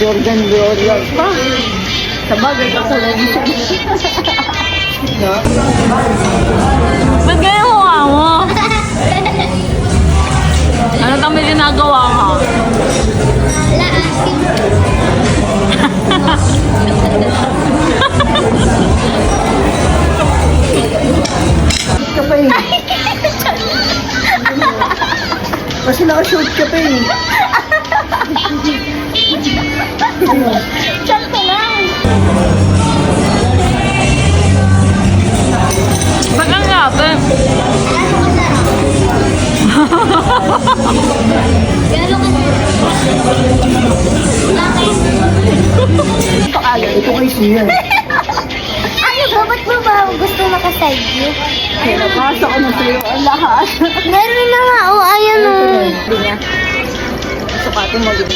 Jordan Gloria pa. Sa bagay ka sa lagi. Ba't ganyan mukha mo? Ano kami ginagawa ka? Wala, asin. Ka pa eh. Kasi nakashoot ka pa eh. Sakto lang. Ba't ang gabi? Gano'n ka. Bakit? Pakala, ito kay Siya. Ano ba? Ba't mo ba gusto makaside view? Nakasa ko na sa'yo ang lahat. Meron na nga. Oh, ayan o. Hindi nga. Sukatin mo din.